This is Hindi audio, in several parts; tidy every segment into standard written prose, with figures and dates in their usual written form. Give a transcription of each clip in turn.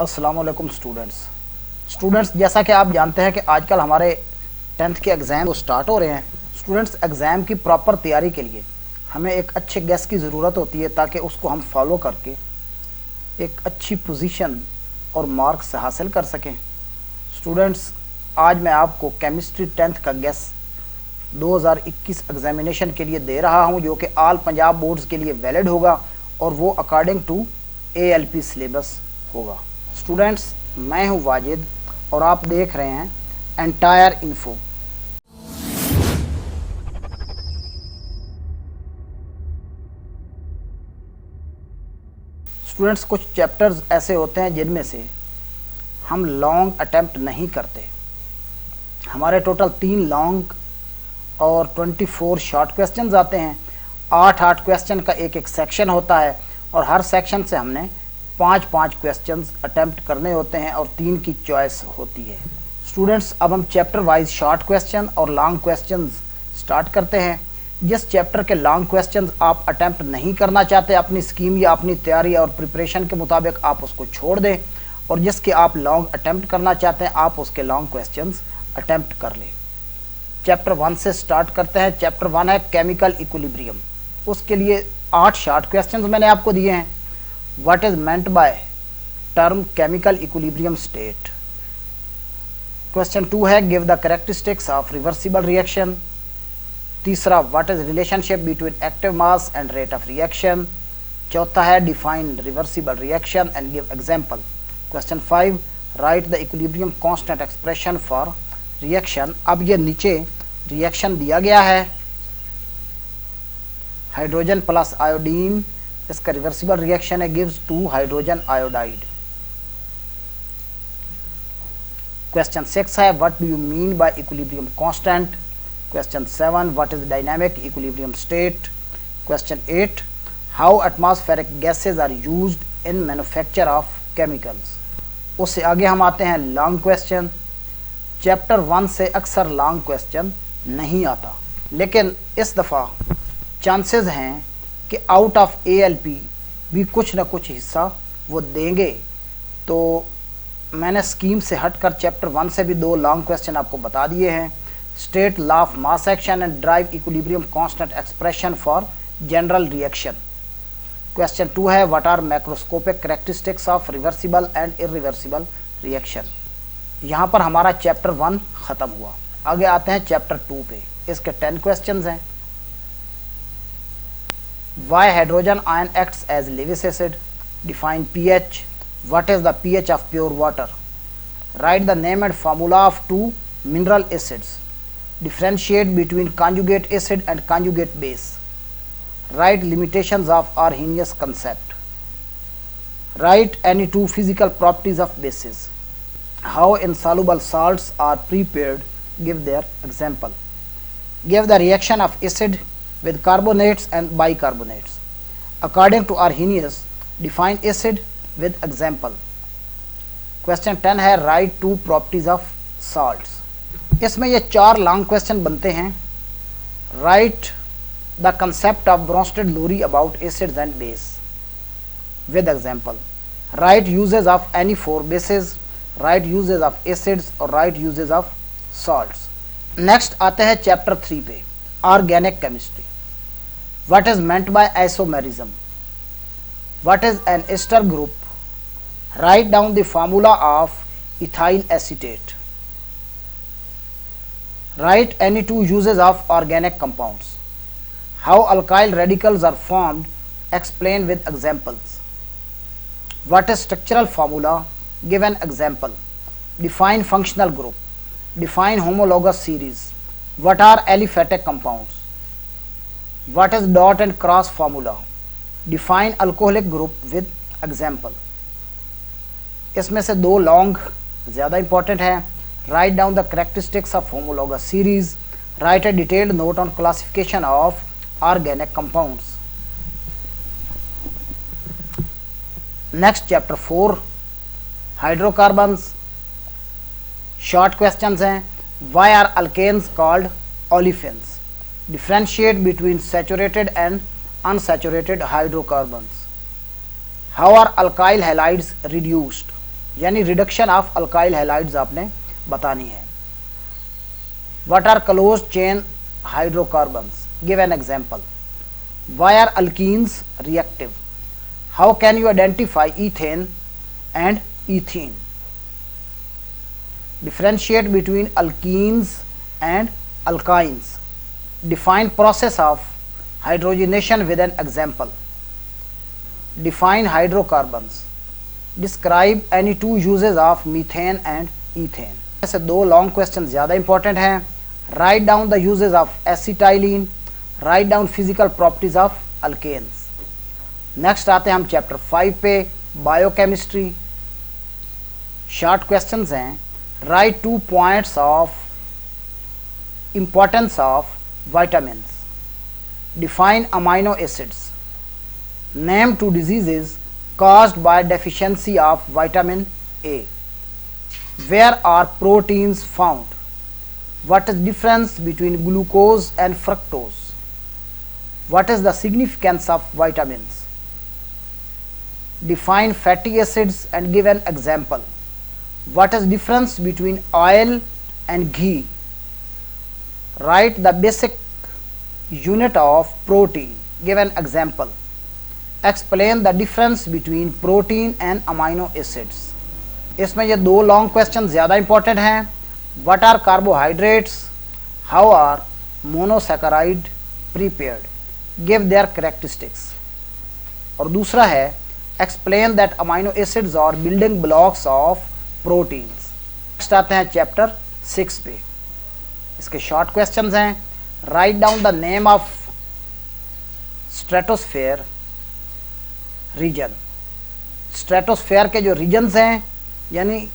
अस्सलाम वालेकुम स्टूडेंट्स, जैसा कि आप जानते हैं कि आजकल हमारे 10th के एग्ज़ाम स्टार्ट हो रहे हैं। स्टूडेंट्स, एग्ज़ाम की प्रॉपर तैयारी के लिए हमें एक अच्छे गेस की ज़रूरत होती है ताकि उसको हम फॉलो करके एक अच्छी पोजीशन और मार्क्स हासिल कर सकें। स्टूडेंट्स, आज मैं आपको केमिस्ट्री 10th का गेस 2021 एग्जामिनेशन के लिए दे रहा हूं, जो कि ऑल पंजाब बोर्ड्स के लिए वैलिड होगा और वो अकॉर्डिंग टू ALP सिलेबस होगा। स्टूडेंट्स, मैं हूं वाजिद और आप देख रहे हैं एंटायर इन्फो। स्टूडेंट्स, कुछ चैप्टर्स ऐसे होते हैं जिनमें से हम लॉन्ग अटेम्प्ट नहीं करते। हमारे टोटल 3 लॉन्ग और 24 शॉर्ट क्वेश्चंस आते हैं। 8 क्वेश्चन का एक सेक्शन होता है और हर सेक्शन से हमने 5 क्वेश्चंस अटेम्प्ट करने होते हैं और 3 की चॉइस होती है। स्टूडेंट्स, अब हम चैप्टर वाइज शॉर्ट क्वेश्चन और लॉन्ग क्वेश्चंस स्टार्ट करते हैं। जिस चैप्टर के लॉन्ग क्वेश्चंस आप अटेम्प्ट नहीं करना चाहते, अपनी स्कीम या अपनी तैयारी और प्रिपरेशन के मुताबिक आप उसको छोड़ दें, और जिसके आप लॉन्ग अटेम्प्ट करना चाहते हैं आप उसके लॉन्ग क्वेश्चंस अटेम्प्ट कर लें। चैप्टर 1 से स्टार्ट करते हैं। चैप्टर 1 है केमिकल इक्विलिब्रियम। उसके लिए 8 शॉर्ट क्वेश्चंस मैंने आपको दिए हैं। What is meant by term chemical equilibrium state. Question 2 है give the characteristics of reversible reaction. तीसरा, what is relationship between active mass and rate of reaction. चौथा है define reversible reaction and give example. Question 5, write the equilibrium constant expression for reaction. अब ये नीचे रिएक्शन दिया गया है, हाइड्रोजन प्लस आयोडीन, इसका रिवर्सिबल रिएक्शन है, गिव्स 2 हाइड्रोजन आयोडाइड। क्वेश्चन 6 है what do you mean by equilibrium constant. Question 7, what is dynamic equilibrium state. Question 8, how atmospheric gases are used in manufacture of chemicals. उससे आगे हम आते हैं लॉन्ग क्वेश्चन। चैप्टर 1 से अक्सर लॉन्ग क्वेश्चन नहीं आता, लेकिन इस दफ़ा चांसेस हैं कि आउट ऑफ ALP भी कुछ ना कुछ हिस्सा वो देंगे। तो मैंने स्कीम से हटकर चैप्टर 1 से भी 2 लॉन्ग क्वेश्चन आपको बता दिए हैं। State law of mass action and drive equilibrium constant expression for general reaction. Question 2 है what are macroscopic characteristics of reversible and irreversible reaction. यहाँ पर हमारा चैप्टर 1 ख़त्म हुआ। आगे आते हैं चैप्टर 2 पे। इसके 10 क्वेश्चंस हैं। Why hydrogen ion acts as Lewis acid? Define pH. What is the pH of pure water? Write the name and formula of 2 mineral acids. Differentiate between conjugate acid and conjugate base. Write limitations of Arrhenius concept. Write any 2 physical properties of bases. How insoluble salts are prepared? Give their example. Give the reaction of acid with carbonates and bicarbonates. According to Arrhenius, define acid with example. Question 10 है write 2 properties of salts. इसमें ये 4 लॉन्ग क्वेश्चन बनते हैं। Write the concept of Bronsted-Lowry about acids and base with example. Write uses of any 4 bases. Write uses of acids और write uses of salts. Next आते हैं चैप्टर 3 पे, organic chemistry. What is meant by isomerism? What is an ester group? Write down the formula of ethyl acetate. Write any 2 uses of organic compounds. How alkyl radicals are formed? Explain with examples. What is structural formula? Give an example. Define functional group. Define homologous series. What are aliphatic compounds? What is dot and cross formula? Define alcoholic group with example. इसमें से 2 लॉन्ग ज़्यादा इंपॉर्टेंट है। Write down the characteristics of homologous series. Write a detailed note on classification of organic compounds. Next chapter 4, hydrocarbons. Short questions हैं। Why are alkanes called olefins? Differentiate between saturated and unsaturated hydrocarbons. How are alkyl halides reduced? यानी रिडक्शन ऑफ अल्काइल हैलाइड्स आपने बतानी है। What are close chain hydrocarbons, give an example. Why are alkenes reactive, how can you identify ethane and ethene. Differentiate between alkenes and alkynes, define process of hydrogenation with an example, define hydrocarbons, describe any two uses of methane and ethane। ऐसे दो लॉन्ग क्वेश्चन ज़्यादा इंपॉर्टेंट हैं। Write down the uses of acetylene, write down physical properties of alkanes. Next आते हैं हम चैप्टर 5 पे, बायोकेमिस्ट्री। शॉर्ट क्वेश्चंस हैं। Write 2 points of importance of vitamins, define amino acids, name 2 diseases caused by deficiency of vitamin A, where are proteins found, what is difference between glucose and fructose, what is the significance of vitamins, define fatty acids and give an example, what is difference between oil and ghee, write the basic unit of protein, give an example, explain the difference between protein and amino acids। इसमें ये दो लॉन्ग क्वेश्चन ज़्यादा इंपॉर्टेंट हैं। What are carbohydrates, how are monosaccharide prepared, give their characteristics. और दूसरा है explain that amino acids are building blocks of proteins. Next आते हैं चैप्टर 6 पे। इसके शॉर्ट क्वेश्चंस हैं। Write down the name of stratosphere region. Stratosphere के जो रीजन्स हैं, यानी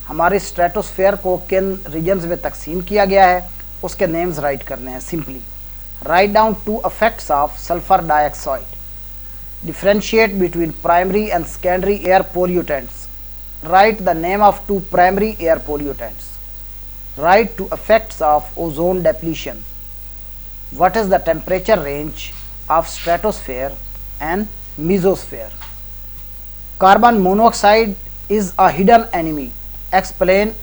हमारे स्ट्रेटोस्फेयर को किन रीजन्स में तकसीम किया गया है, उसके नेम्स राइट करने हैं simply. Right down 2 effects of sulphur dioxide, differentiate between primary and secondary air pollutants, right the name of 2 primary air pollutants, write 2 effects of ozone depletion, what is the temperature range of stratosphere and mesosphere। Carbon monoxide is a hidden enemy, explain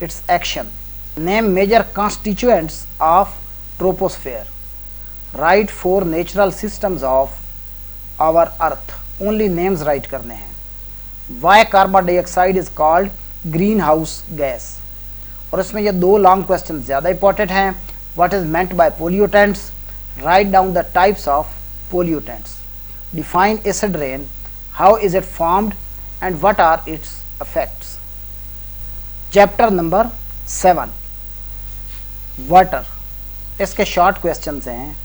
its action, name major constituents of troposphere, write 4 natural systems of our earth, only names write करने हैं। why carbon dioxide is called greenhouse gas। और इसमें ये दो लॉन्ग क्वेश्चन ज़्यादा इंपॉर्टेंट हैं। What is meant by pollutants, write down the types of pollutants, define acid rain, how is it formed and what are its effects. Chapter number 7 water. इसके शॉर्ट क्वेश्चंस हैं।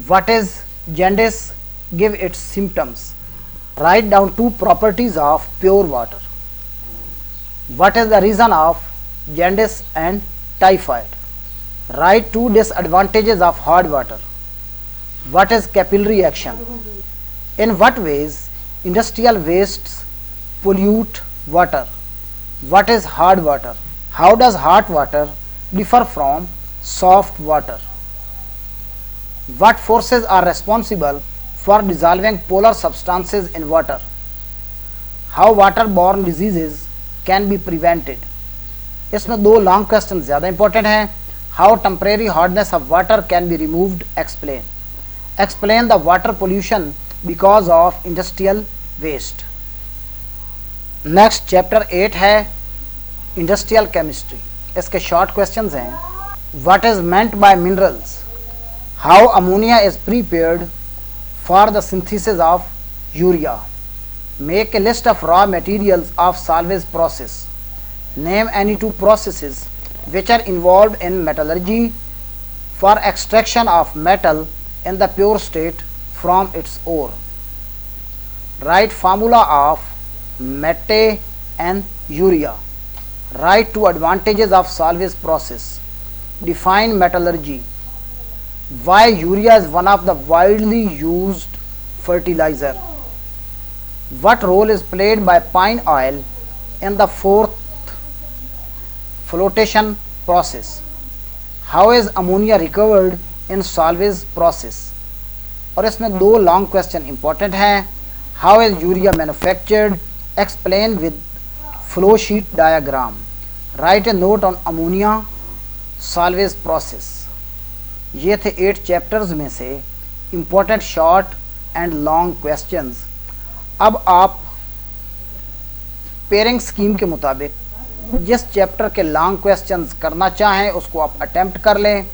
What is jaundice, give its symptoms, write down 2 properties of pure water, what is the reason of jaundice and typhoid, write 2 disadvantages of hard water, what is capillary action, in what ways industrial wastes pollute water, what is hard water, how does hot water differ from soft water, what forces are responsible for dissolving polar substances in water, how waterborne diseases can be prevented। इसमें दो लॉन्ग क्वेश्चन ज़्यादा इंपॉर्टेंट हैं। How temporary hardness of water can be removed, explain, explain the water pollution because of industrial waste. Next chapter 8 है इंडस्ट्रियल केमिस्ट्री। इसके शॉर्ट क्वेश्चंस हैं। What is meant by minerals, how ammonia is prepared for the synthesis of urea, make a list of raw materials of Solvay process, name any 2 processes which are involved in metallurgy for extraction of metal in the pure state from its ore, write formula of meta and urea, write 2 advantages of salvage process, define metallurgy, why urea is one of the widely used fertilizer, what role is played by pine oil in the 4th flotation process, how is ammonia recovered in salvage process। और इसमें दो लॉन्ग क्वेश्चन इंपॉर्टेंट हैं। How is urea manufactured, explain with flow sheet diagram, right A note on ammonia salvage process. ये थे 8 चैप्टर्स में से important short and long questions. अब आप पेयरिंग स्कीम के मुताबिक जिस चैप्टर के लॉन्ग क्वेश्चंस करना चाहें उसको आप अटेम्प्ट कर लें,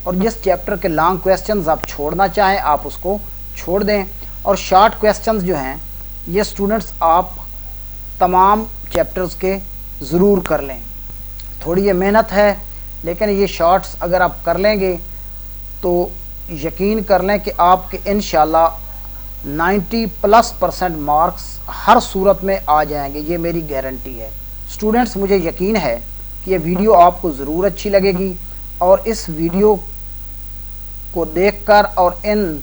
और जिस चैप्टर के लॉन्ग क्वेश्चंस आप छोड़ना चाहें आप उसको छोड़ दें। और शॉर्ट क्वेश्चंस जो हैं ये स्टूडेंट्स आप तमाम चैप्टर्स के ज़रूर कर लें। थोड़ी ये मेहनत है, लेकिन ये शॉर्ट्स अगर आप कर लेंगे तो यकीन कर लें कि आपके इंशाल्लाह 90+% मार्क्स हर सूरत में आ जाएंगे, ये मेरी गारंटी है। स्टूडेंट्स, मुझे यकीन है कि ये वीडियो आपको ज़रूर अच्छी लगेगी, और इस वीडियो को देखकर और इन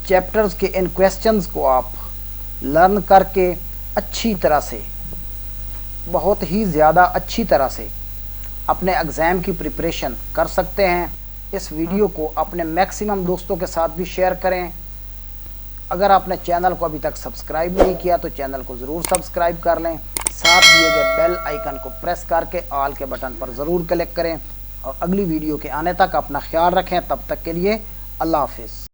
चैप्टर्स के इन क्वेश्चंस को आप लर्न करके अच्छी तरह से, बहुत ही ज़्यादा अच्छी तरह से अपने एग्ज़ाम की प्रिपरेशन कर सकते हैं। इस वीडियो को अपने मैक्सिमम दोस्तों के साथ भी शेयर करें। अगर आपने चैनल को अभी तक सब्सक्राइब नहीं किया तो चैनल को ज़रूर सब्सक्राइब कर लें, साथ दिए गए बेल आइकन को प्रेस करके ऑल के बटन पर ज़रूर क्लिक करें, और अगली वीडियो के आने तक अपना ख्याल रखें। तब तक के लिए अल्लाह हाफिज़।